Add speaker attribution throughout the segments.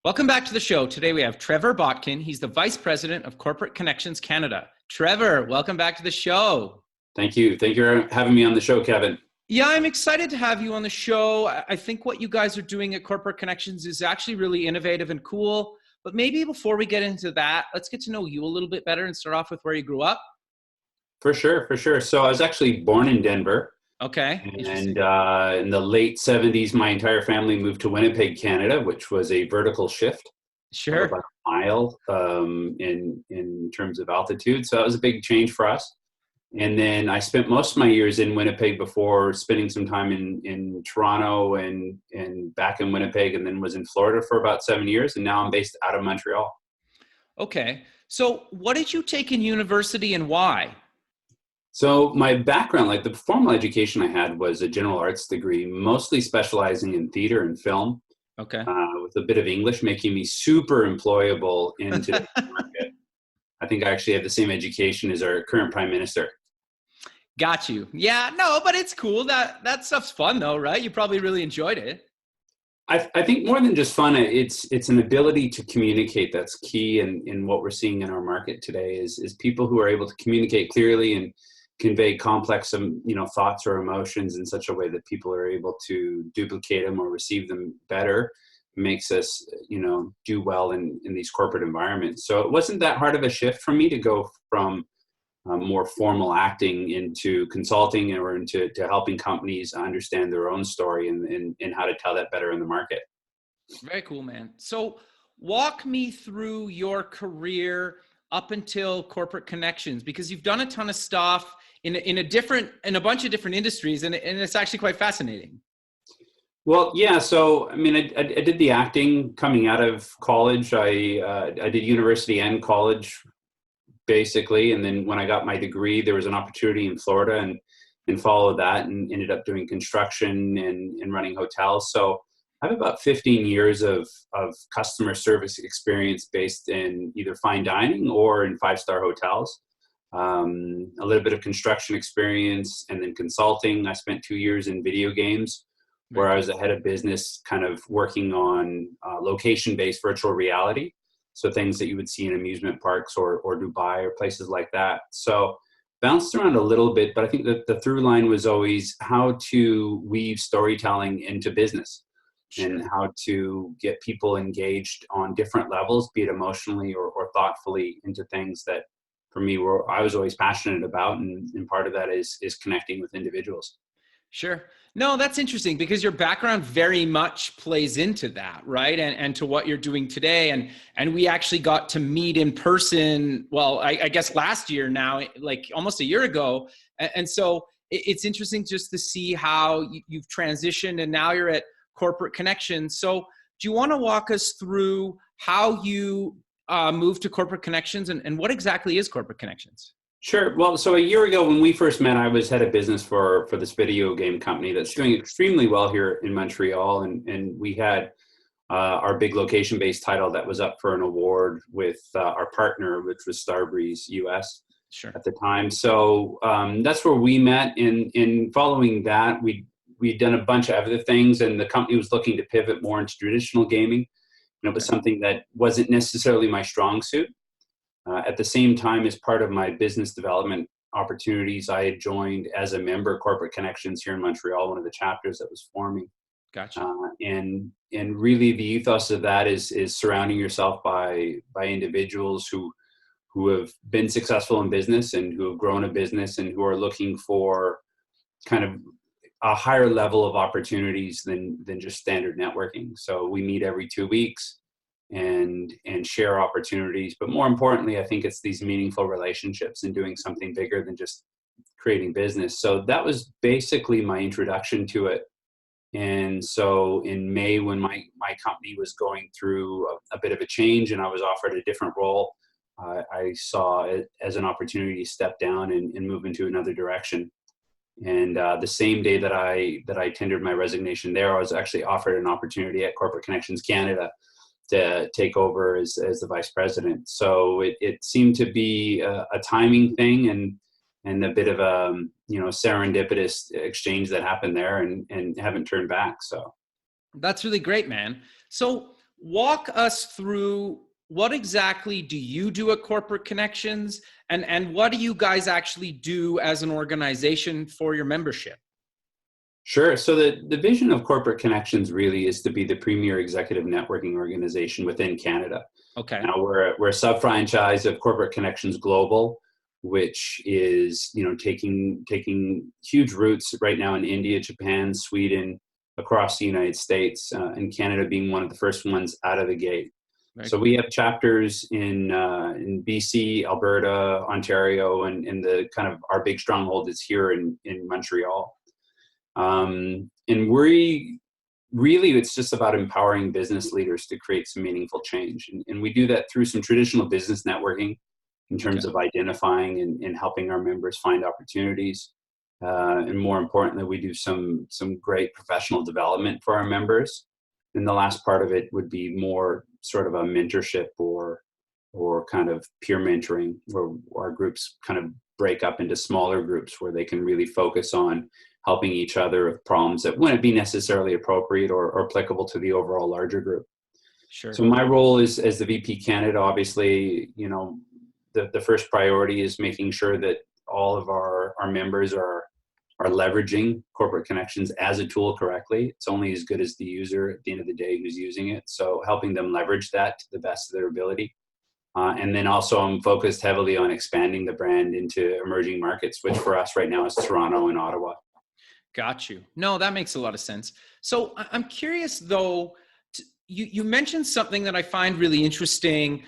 Speaker 1: Welcome back to the show. Today we have Trevor Botkin. He's the Vice President of Corporate Connections Canada. Trevor, welcome back to the show.
Speaker 2: Thank you. Thank you for having me on the show, Kevin.
Speaker 1: Yeah, I'm excited to have you on the show. I think what you guys are doing at Corporate Connections is actually really innovative and cool. But maybe before we get into that, let's get to know you a little bit better and start off with where you grew up.
Speaker 2: For sure. So I was actually born in Denver.
Speaker 1: Okay.
Speaker 2: And in the late 70s, my entire family moved to Winnipeg, Canada, which was a vertical shift.
Speaker 1: Sure.
Speaker 2: About a mile in terms of altitude. So that was a big change for us. And then I spent most of my years in Winnipeg before spending some time in Toronto and back in Winnipeg, and then was in Florida for about 7 years. And now I'm based out of Montreal.
Speaker 1: Okay. So what did you take in university and why?
Speaker 2: So my background, like the formal education I had, was a general arts degree, mostly specializing in theater and film.
Speaker 1: Okay.
Speaker 2: With a bit of English, making me super employable in today's market. I think I actually have the same education as our current prime minister.
Speaker 1: Got you. Yeah, no, but it's cool. That stuff's fun though, right? You probably really enjoyed it.
Speaker 2: I think more than just fun, it's an ability to communicate that's key in what we're seeing in our market today is people who are able to communicate clearly and convey complex thoughts or emotions in such a way that people are able to duplicate them or receive them better. Makes us do well in these corporate environments. So it wasn't that hard of a shift for me to go from more formal acting into consulting or into helping companies understand their own story and how to tell that better in the market.
Speaker 1: Very cool, man. So walk me through your career up until Corporate Connections, because you've done a ton of stuff in a bunch of different industries, and it's actually quite fascinating.
Speaker 2: Well, yeah. So, I mean, I did the acting coming out of college. I did university and college, basically. And then when I got my degree, there was an opportunity in Florida and followed that and ended up doing construction and running hotels. So I have about 15 years of customer service experience based in either fine dining or in five-star hotels. A little bit of construction experience and then consulting. I spent 2 years in video games, where I was the head of business, kind of working on location-based virtual reality. So things that you would see in amusement parks or Dubai or places like that. So bounced around a little bit, but I think that the through line was always how to weave storytelling into business. Sure. And how to get people engaged on different levels, be it emotionally or thoughtfully, into things that for me I was always passionate about. And part of that is connecting with individuals.
Speaker 1: Sure. No, that's interesting because your background very much plays into that, right? And to what you're doing today. And we actually got to meet in person, well, I guess last year now, like almost a year ago. And so it's interesting just to see how you've transitioned and now you're at Corporate Connections. So do you want to walk us through how you moved to Corporate Connections and what exactly is Corporate Connections?
Speaker 2: Sure. Well, so a year ago when we first met, I was head of business for this video game company that's doing extremely well here in Montreal. And we had our big location-based title that was up for an award with our partner, which was Starbreeze US. Sure. At the time. So that's where we met. And following that, we'd done a bunch of other things, and the company was looking to pivot more into traditional gaming. And it was something that wasn't necessarily my strong suit. At the same time, as part of my business development opportunities, I had joined as a member of Corporate Connections here in Montreal, one of the chapters that was forming.
Speaker 1: Gotcha.
Speaker 2: And really the ethos of that is surrounding yourself by individuals who have been successful in business and who have grown a business and who are looking for kind of a higher level of opportunities than just standard networking. So we meet every 2 weeks and share opportunities. But more importantly, I think it's these meaningful relationships and doing something bigger than just creating business. So that was basically my introduction to it. And so in May, when my company was going through a bit of a change and I was offered a different role, I saw it as an opportunity to step down and move into another direction. And the same day that I tendered my resignation there, I was actually offered an opportunity at Corporate Connections Canada to take over as the vice president. So it seemed to be a timing thing and a bit of a serendipitous exchange that happened there, and haven't turned back. So
Speaker 1: that's really great, man. So walk us through what exactly do you do at Corporate Connections, and what do you guys actually do as an organization for your membership?
Speaker 2: Sure. So the vision of Corporate Connections really is to be the premier executive networking organization within Canada.
Speaker 1: Okay.
Speaker 2: Now we're a sub-franchise of Corporate Connections Global, which is taking huge roots right now in India, Japan, Sweden, across the United States, and Canada being one of the first ones out of the gate.
Speaker 1: Very
Speaker 2: So
Speaker 1: cool.
Speaker 2: we have chapters in BC, Alberta, Ontario, and the kind of our big stronghold is here in Montreal. And we really, it's just about empowering business leaders to create some meaningful change. And we do that through some traditional business networking in
Speaker 1: Okay.
Speaker 2: terms of identifying and helping our members find opportunities. And more importantly, we do some great professional development for our members. And the last part of it would be more sort of a mentorship or kind of peer mentoring, where our groups kind of break up into smaller groups where they can really focus on helping each other with problems that wouldn't be necessarily appropriate or applicable to the overall larger group.
Speaker 1: Sure.
Speaker 2: So my role is as the VP Canada, obviously, the first priority is making sure that all of our members are leveraging Corporate Connections as a tool correctly. It's only as good as the user at the end of the day who's using it. So helping them leverage that to the best of their ability. And then also I'm focused heavily on expanding the brand into emerging markets, which for us right now is Toronto and Ottawa.
Speaker 1: Got you. No, that makes a lot of sense. So I'm curious though, you mentioned something that I find really interesting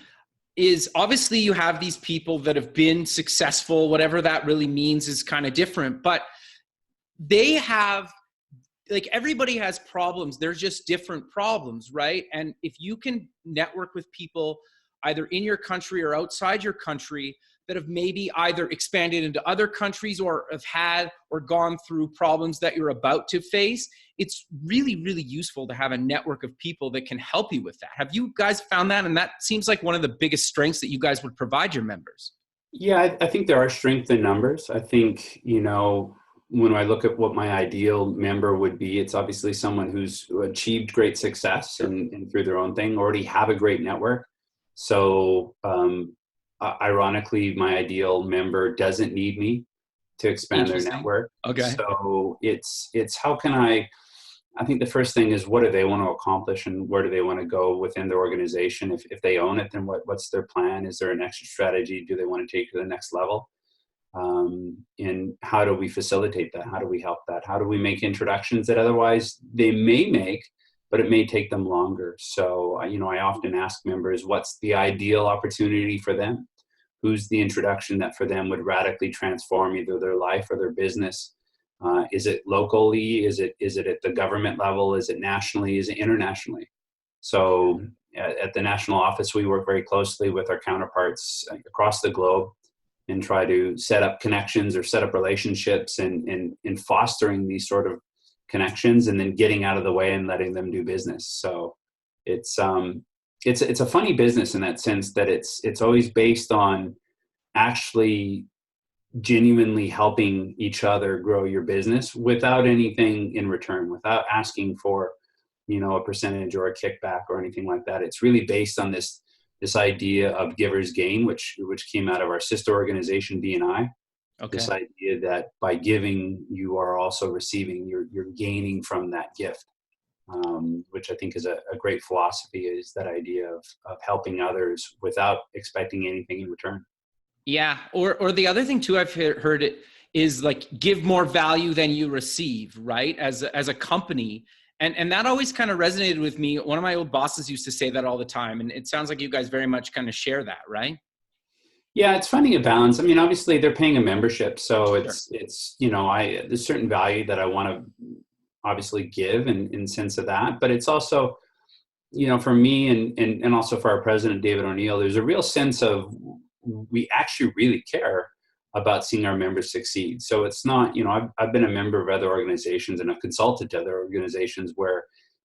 Speaker 1: is obviously you have these people that have been successful, whatever that really means is kind of different, but they have, like, everybody has problems. They're just different problems, right? And if you can network with people either in your country or outside your country that have maybe either expanded into other countries or have had or gone through problems that you're about to face, it's really, really useful to have a network of people that can help you with that. Have you guys found that? And that seems like one of the biggest strengths that you guys would provide your members.
Speaker 2: Yeah, I think there are strength in numbers. I think, when I look at what my ideal member would be, it's obviously someone who's achieved great success
Speaker 1: Sure.
Speaker 2: and through their own thing, already have a great network. So ironically, my ideal member doesn't need me to expand their
Speaker 1: Interesting.
Speaker 2: network.
Speaker 1: Okay.
Speaker 2: So it's how can I think the first thing is, what do they want to accomplish and where do they want to go within their organization? If they own it, then what's their plan? Is there an exit strategy? Do they want to take it to the next level? And how do we facilitate that? How do we help that? How do we make introductions that otherwise they may make, but it may take them longer? So, I often ask members, what's the ideal opportunity for them? Who's the introduction that for them would radically transform either their life or their business? Is it locally? Is it at the government level? Is it nationally? Is it internationally? So at the national office, we work very closely with our counterparts across the globe and try to set up connections or set up relationships and fostering these sort of connections and then getting out of the way and letting them do business. So it's a funny business in that sense that it's always based on actually genuinely helping each other grow your business without anything in return, without asking for, a percentage or a kickback or anything like that. It's really based on this idea of giver's gain, which came out of our sister organization, D&I.
Speaker 1: Okay.
Speaker 2: This idea that by giving, you are also receiving, you're gaining from that gift, which I think is a great philosophy, is that idea of helping others without expecting anything in return.
Speaker 1: Yeah. Or the other thing too, I've heard it is like, give more value than you receive, right? As a company. And that always kind of resonated with me. One of my old bosses used to say that all the time. And it sounds like you guys very much kind of share that, right?
Speaker 2: Yeah, it's finding a balance. I mean, obviously they're paying a membership, so
Speaker 1: Sure.
Speaker 2: it's there's certain value that I want to obviously give in sense of that, but it's also, for me and also for our president David O'Neill, there's a real sense of we actually really care about seeing our members succeed. So it's not, I've been a member of other organizations and I've consulted to other organizations where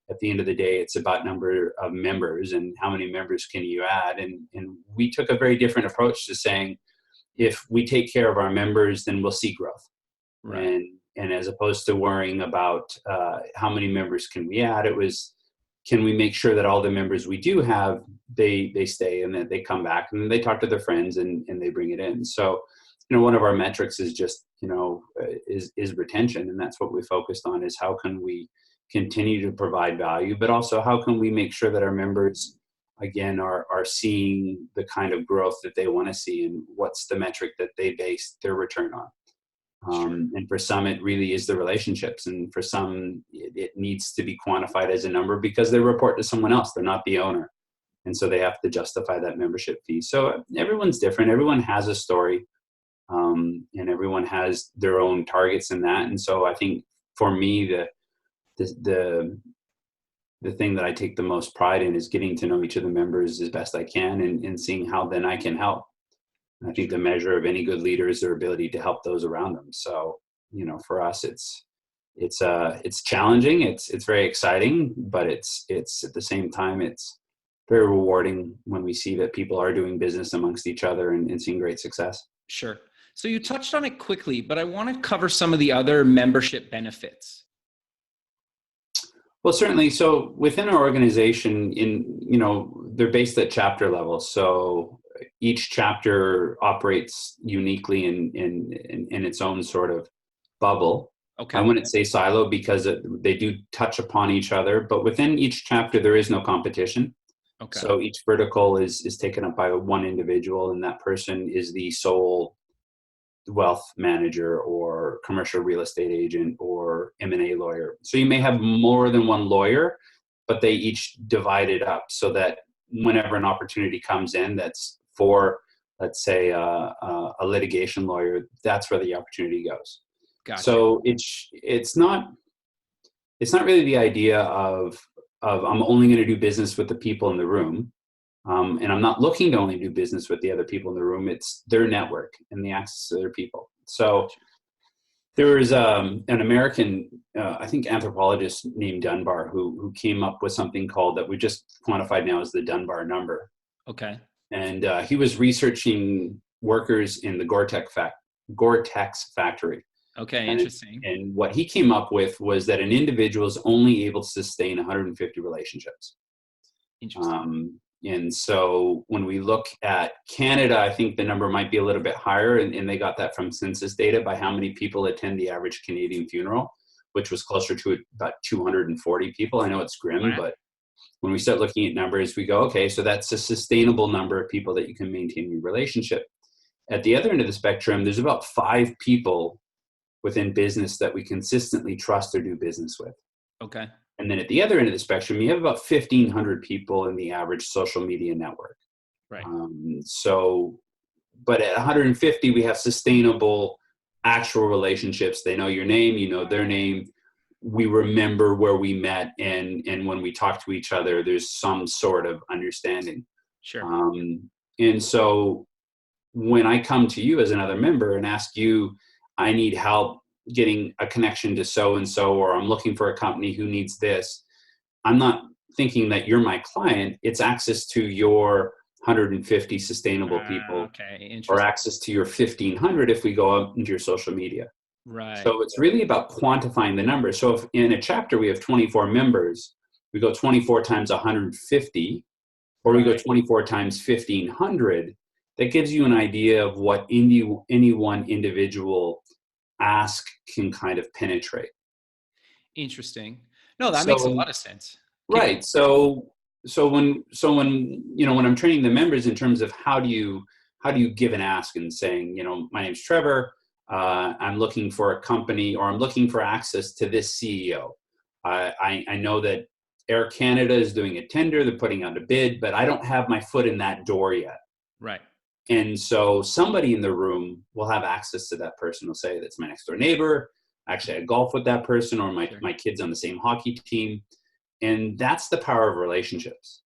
Speaker 2: at the end of the day, it's about number of members and how many members can you add. And we took a very different approach to saying, if we take care of our members, then we'll see growth.
Speaker 1: Right.
Speaker 2: And as opposed to worrying about how many members can we add, it was, can we make sure that all the members we do have, they stay and that they come back and they talk to their friends and they bring it in. So, one of our metrics is just, is retention. And that's what we focused on, is how can we continue to provide value, but also how can we make sure that our members, again, are seeing the kind of growth that they want to see, and what's the metric that they base their return on. And for some, it really is the relationships. And for some, it needs to be quantified as a number because they report to someone else. They're not the owner. And so they have to justify that membership fee. So everyone's different. Everyone has a story, and everyone has their own targets in that. And so I think for me, the thing that I take the most pride in is getting to know each of the members as best I can, and seeing how then I can help. I think the measure of any good leader is their ability to help those around them. So, for us, it's challenging. It's very exciting, but it's at the same time, it's very rewarding when we see that people are doing business amongst each other and seeing great success.
Speaker 1: Sure. So you touched on it quickly, but I want to cover some of the other membership benefits.
Speaker 2: Well, certainly. So within our organization, they're based at chapter level. So each chapter operates uniquely in its own sort of bubble.
Speaker 1: Okay.
Speaker 2: I wouldn't say silo because they do touch upon each other, but within each chapter, there is no competition.
Speaker 1: Okay.
Speaker 2: So each vertical is taken up by one individual, and that person is the sole wealth manager or commercial real estate agent or M&A lawyer. So you may have more than one lawyer, but they each divide it up so that whenever an opportunity comes in that's for, let's say, a litigation lawyer, that's where the opportunity goes.
Speaker 1: Gotcha.
Speaker 2: So it's not really the idea of I'm only going to do business with the people in the room. And I'm not looking to only do business with the other people in the room. It's their network and the access to their people. So there was an American, I think, anthropologist named Dunbar who came up with something called, that we just quantified now as the Dunbar number.
Speaker 1: Okay.
Speaker 2: And he was researching workers in the Gore-Tex factory.
Speaker 1: Okay, interesting.
Speaker 2: And what he came up with was that an individual is only able to sustain 150 relationships.
Speaker 1: Interesting.
Speaker 2: And so when we look at Canada, I think the number might be a little bit higher, and they got that from census data by how many people attend the average Canadian funeral, which was closer to about 240 people. I know it's grim,
Speaker 1: Wow.
Speaker 2: But when we start looking at numbers, we go, okay, so that's a sustainable number of people that you can maintain your relationship. At the other end of the spectrum, there's about 5 people within business that we consistently trust or do business with.
Speaker 1: Okay.
Speaker 2: And then at the other end of the spectrum, you have about 1,500 people in the average social media network.
Speaker 1: Right.
Speaker 2: But at 150, we have sustainable, actual relationships. They know your name, you know their name. We remember where we met, and when we talk to each other, there's some sort of understanding.
Speaker 1: Sure.
Speaker 2: And so when I come to you as another member and ask you, I need help getting a connection to so-and-so, or I'm looking for a company who needs this, I'm not thinking that you're my client. It's access to your 150 sustainable people,
Speaker 1: okay,
Speaker 2: or access to your 1,500 if we go up into your social media.
Speaker 1: Right.
Speaker 2: So it's really about quantifying the numbers. So if in a chapter we have 24 members, we go 24 times 150, or we go 24 times 1,500, that gives you an idea of what any one individual ask can kind of penetrate.
Speaker 1: Interesting. No, that makes a lot of sense.
Speaker 2: Right. So when when I'm training the members in terms of how do you give an ask and saying, my name's Trevor, I'm looking for a company, or I'm looking for access to this CEO. I know that Air Canada is doing a tender, they're putting out a bid, but I don't have my foot in that door yet.
Speaker 1: Right.
Speaker 2: And so somebody in the room will have access to that person. Will say, that's my next door neighbor. Actually, I golf with that person, or my kid's on the same hockey team. And that's the power of relationships.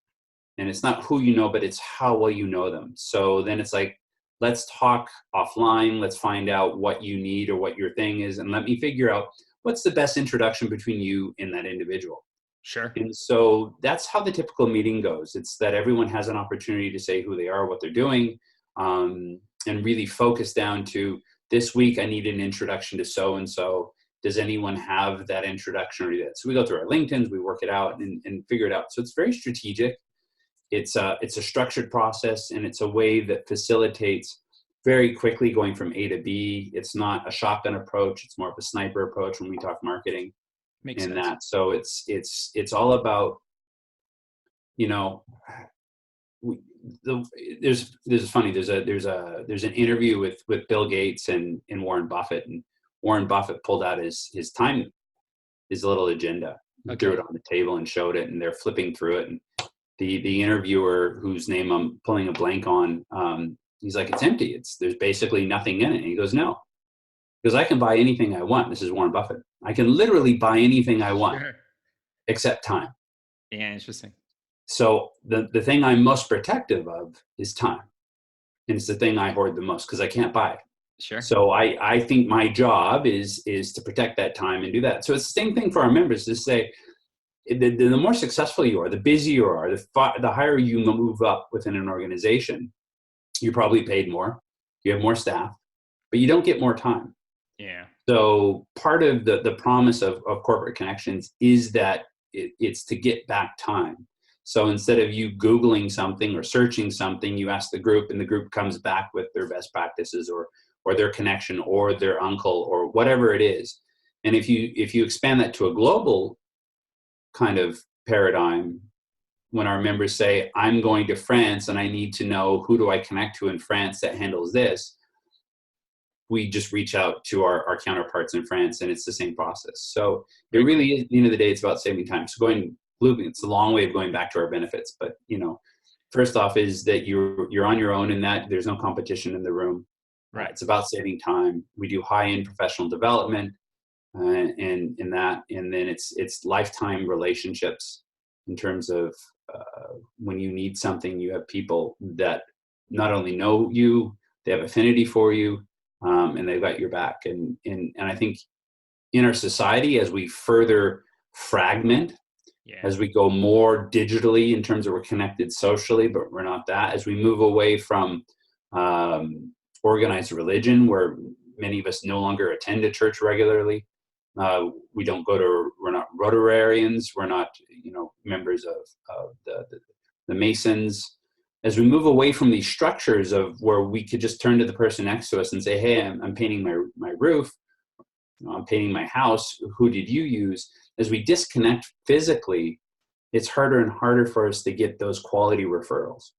Speaker 2: And it's not who you know, but it's how well you know them. So then it's like, let's talk offline. Let's find out what you need or what your thing is. And let me figure out what's the best introduction between you and that individual.
Speaker 1: Sure.
Speaker 2: And so that's how the typical meeting goes. It's that everyone has an opportunity to say who they are, what they're doing, and really focus down to, this week I need an introduction to so-and-so. does anyone have that introduction or that? So we go through our LinkedIn's, we work it out and figure it out. So it's very strategic. It's a structured process, and it's a way that facilitates very quickly going from A to B. It's not a shotgun approach. It's more of a sniper approach when we talk marketing.
Speaker 1: Makes
Speaker 2: and
Speaker 1: sense.
Speaker 2: that. So it's all about, you know, there's funny, there's an interview with Bill Gates and Warren Buffett, and Warren Buffett pulled out his little agenda, threw it on the table and showed it, and they're flipping through it, and the interviewer, whose name I'm pulling a blank on, he's like, it's empty. There's basically nothing in it. And he goes, no, because I can buy anything I want. This is Warren Buffett. I can literally buy anything I want, except time.
Speaker 1: Yeah, interesting.
Speaker 2: So the thing I'm most protective of is time. And it's the thing I hoard the most because I can't buy it.
Speaker 1: Sure.
Speaker 2: So I think my job is to protect that time and do that. So it's the same thing for our members, to say, the more successful you are, the busier you are, the higher you move up within an organization, you're probably paid more, you have more staff, but you don't get more time.
Speaker 1: Yeah.
Speaker 2: So part of the promise of corporate connections is that it's to get back time. So instead of you Googling something or searching something, you ask the group, and the group comes back with their best practices or their connection or their uncle or whatever it is. And if you expand that to a global kind of paradigm, when our members say, I'm going to France and I need to know who do I connect to in France that handles this, we just reach out to our counterparts in France, and it's the same process. So it really is, at the end of the day, it's about saving time. So it's a long way of going back to our benefits. But, first off is that you're on your own in that there's no competition in the room.
Speaker 1: Right.
Speaker 2: It's about saving time. We do high-end professional development and in that, and then it's lifetime relationships in terms of when you need something, you have people that not only know you, they have affinity for you, and they've got your back. And I think in our society, as we further fragment, as we go more digitally in terms of we're connected socially, but we're not that, as we move away from organized religion, where many of us no longer attend a church regularly, we're not Rotarians, we're not, members of the Masons. As we move away from these structures of where we could just turn to the person next to us and say, hey, I'm painting my roof, I'm painting my house, who did you use? As we disconnect physically, it's harder and harder for us to get those quality referrals.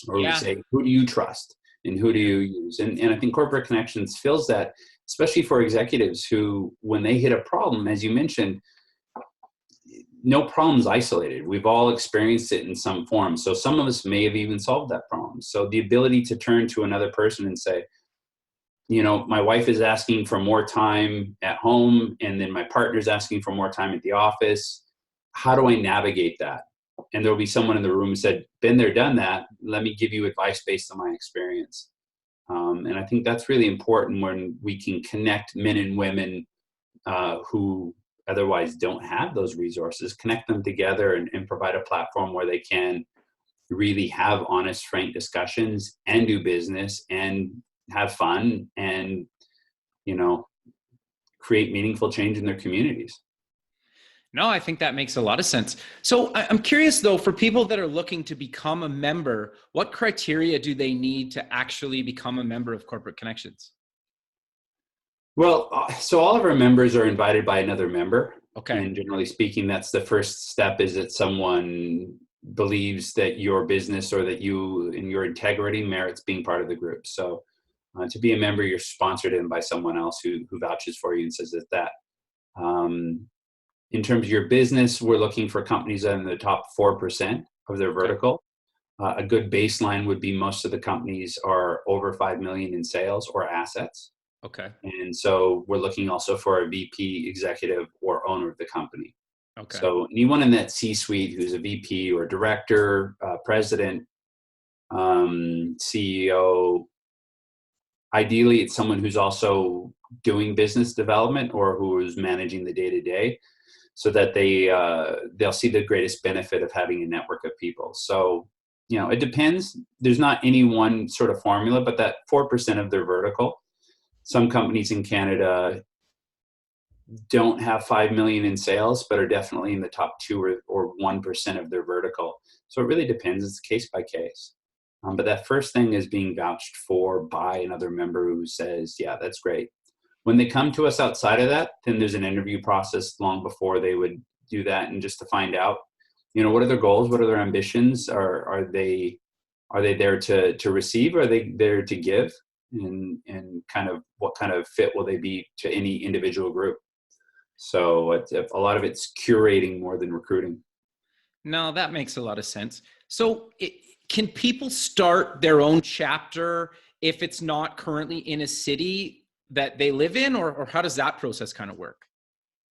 Speaker 2: Or we say, who do you trust and who do you use? And I think Corporate Connections fills that, especially for executives who, when they hit a problem, as you mentioned, no problem's isolated. We've all experienced it in some form. So some of us may have even solved that problem. So the ability to turn to another person and say, my wife is asking for more time at home, and then my partner's asking for more time at the office. How do I navigate that? And there'll be someone in the room who said, been there, done that. Let me give you advice based on my experience. And I think that's really important when we can connect men and women who otherwise don't have those resources, connect them together and provide a platform where they can really have honest, frank discussions and do business and have fun and, create meaningful change in their communities.
Speaker 1: No, I think that makes a lot of sense. So I'm curious, though, for people that are looking to become a member, what criteria do they need to actually become a member of Corporate Connections?
Speaker 2: Well, so all of our members are invited by another member.
Speaker 1: Okay.
Speaker 2: And generally speaking, that's the first step, is that someone believes that your business or that you and your integrity merits being part of the group. So to be a member, you're sponsored in by someone else who vouches for you and says that. In terms of your business, we're looking for companies in the top 4% of their vertical. A good baseline would be most of the companies are over 5 million in sales or assets.
Speaker 1: Okay.
Speaker 2: And so we're looking also for a VP, executive, or owner of the company.
Speaker 1: Okay.
Speaker 2: So anyone in that C-suite who's a VP or director, president, CEO, ideally it's someone who's also doing business development or who is managing the day-to-day, so that they'll see the greatest benefit of having a network of people. So, it depends. There's not any one sort of formula, but that 4% of their vertical. Some companies in Canada don't have 5 million in sales, but are definitely in the top 2 or 1% of their vertical. So it really depends. It's case by case. But that first thing is being vouched for by another member who says, yeah, that's great. When they come to us outside of that, then there's an interview process long before they would do that. And just to find out, what are their goals? What are their ambitions? Are they there to receive? Or are they there to give? And kind of what kind of fit will they be to any individual group? So a lot of it's curating more than recruiting.
Speaker 1: No, that makes a lot of sense. So can people start their own chapter if it's not currently in a city that they live in, or how does that process kind of work?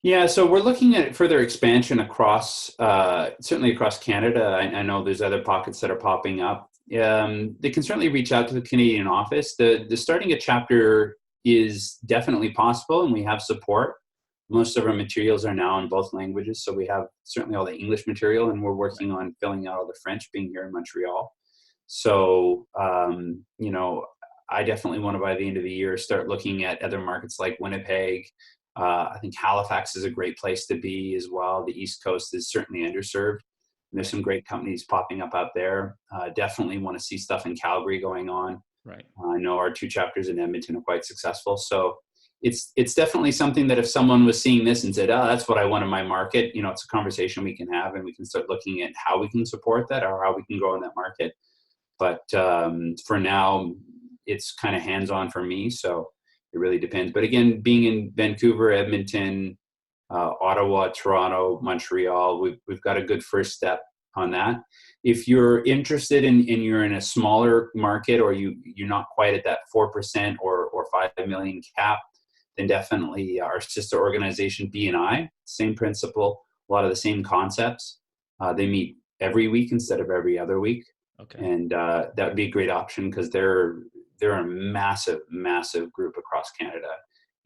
Speaker 2: Yeah, so we're looking at further expansion across, certainly across Canada. I know there's other pockets that are popping up. They can certainly reach out to the Canadian office. The starting a chapter is definitely possible, and we have support. Most of our materials are now in both languages, so we have certainly all the English material, and we're working on filling out all the French, being here in Montreal. So, I definitely want to, by the end of the year, start looking at other markets like Winnipeg. I think Halifax is a great place to be as well. The East Coast is certainly underserved. There's some great companies popping up out there. Definitely want to see stuff in Calgary going on.
Speaker 1: Right.
Speaker 2: I know our 2 chapters in Edmonton are quite successful. So it's definitely something that if someone was seeing this and said, oh, that's what I want in my market, it's a conversation we can have, and we can start looking at how we can support that or how we can grow in that market. But for now, it's kind of hands-on for me. So it really depends. But again, being in Vancouver, Edmonton, Ottawa, Toronto, Montreal, we've got a good first step on that. If you're interested in you're in a smaller market, or you're not quite at that 4% or 5 million cap, then definitely our sister organization, BNI, same principle, a lot of the same concepts. They meet every week instead of every other week.
Speaker 1: Okay.
Speaker 2: And that would be a great option because they're a massive group across Canada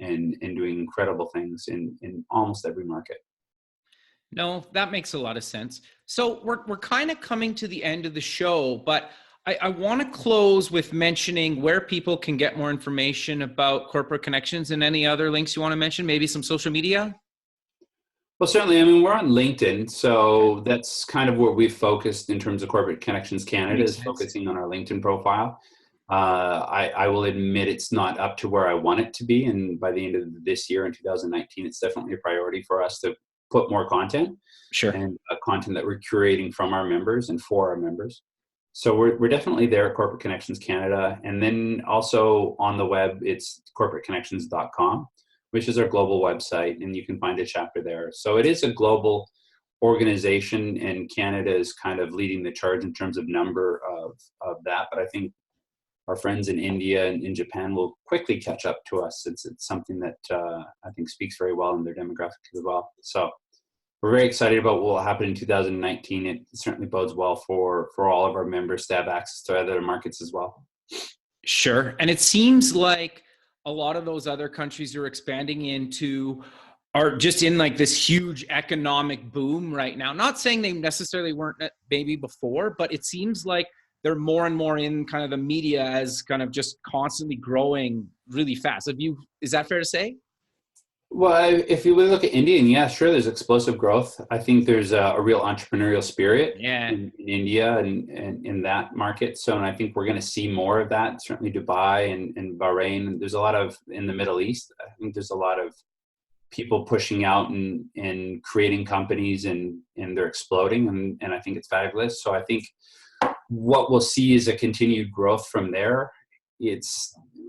Speaker 2: and doing incredible things in almost every market.
Speaker 1: No, that makes a lot of sense. So we're kind of coming to the end of the show, but I want to close with mentioning where people can get more information about Corporate Connections, and any other links you want to mention, maybe some social media.
Speaker 2: Well, certainly. I mean, we're on LinkedIn, so that's kind of where we've focused in terms of Corporate Connections Canada, is focusing on our LinkedIn profile. I will admit it's not up to where I want it to be, and by the end of this year in 2019, it's definitely a priority for us to put more content.
Speaker 1: Sure.
Speaker 2: And content that we're curating from our members and for our members. So we're definitely there at Corporate Connections Canada. And then also on the web, it's corporateconnections.com, which is our global website, and you can find a chapter there. So it is a global organization, and Canada is kind of leading the charge in terms of number of that. But I think our friends in India and in Japan will quickly catch up to us. It's something that I think speaks very well in their demographic as well. So we're very excited about what will happen in 2019. It certainly bodes well for all of our members to have access to other markets as well.
Speaker 1: Sure. And it seems like a lot of those other countries you're expanding into are just in like this huge economic boom right now. Not saying they necessarily weren't maybe before, but it seems like they're more and more in kind of the media as kind of just constantly growing really fast. Is that fair to say?
Speaker 2: Well, if you look at India, and yeah, sure, there's explosive growth. I think there's a real entrepreneurial spirit in India and in that market. So, and I think we're going to see more of that. Certainly Dubai and Bahrain. There's a lot of, in the Middle East, I think there's a lot of people pushing out and creating companies, and they're exploding. And I think it's fabulous. So I think what we'll see is a continued growth from there.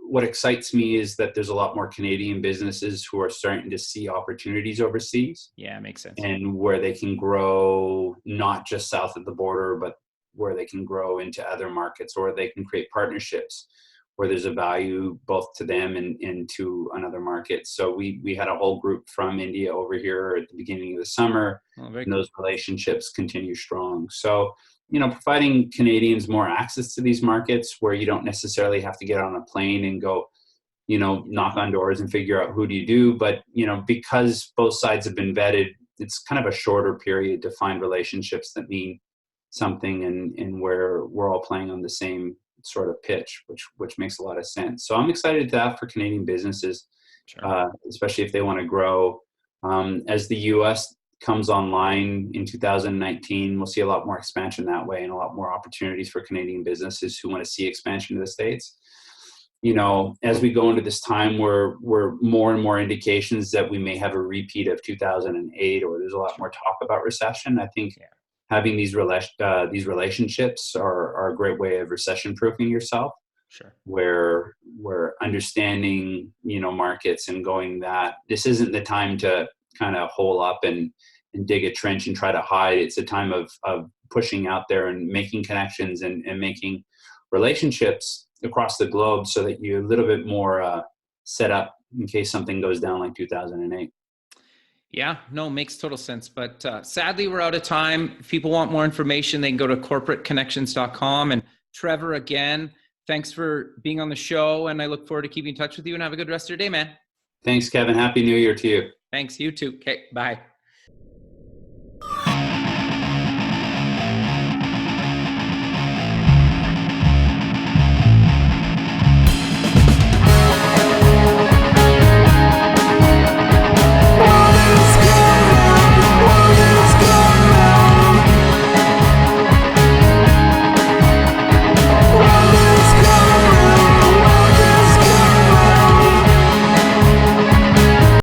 Speaker 2: What excites me is that there's a lot more Canadian businesses who are starting to see opportunities overseas.
Speaker 1: Yeah, makes sense.
Speaker 2: And where they can grow not just south of the border, but where they can grow into other markets, or they can create partnerships where there's a value both to them and to another market. So we had a whole group from India over here at the beginning of the summer, and those relationships continue strong. So, providing Canadians more access to these markets where you don't necessarily have to get on a plane and go, knock on doors and figure out who do you do. But, because both sides have been vetted, it's kind of a shorter period to find relationships that mean something and where we're all playing on the same sort of pitch, which makes a lot of sense. So I'm excited to have for Canadian businesses,
Speaker 1: sure.
Speaker 2: Especially if they want to grow. As the US comes online in 2019, we'll see a lot more expansion that way and a lot more opportunities for Canadian businesses who want to see expansion to the States. As we go into this time where more and more indications that we may have a repeat of 2008, or there's a lot more talk about recession, I think having these relationships are a great way of recession proofing yourself.
Speaker 1: Sure.
Speaker 2: Where we're understanding, markets and going that this isn't the time to kind of hole up and dig a trench and try to hide. It's a time of pushing out there and making connections and making relationships across the globe so that you're a little bit more set up in case something goes down like 2008.
Speaker 1: Yeah, no, makes total sense. But sadly, we're out of time. If people want more information, they can go to corporateconnections.com. And Trevor, again, thanks for being on the show. And I look forward to keeping in touch with you, and have a good rest of your day, man.
Speaker 2: Thanks, Kevin. Happy New Year to you.
Speaker 1: Thanks. You too. Okay. Bye.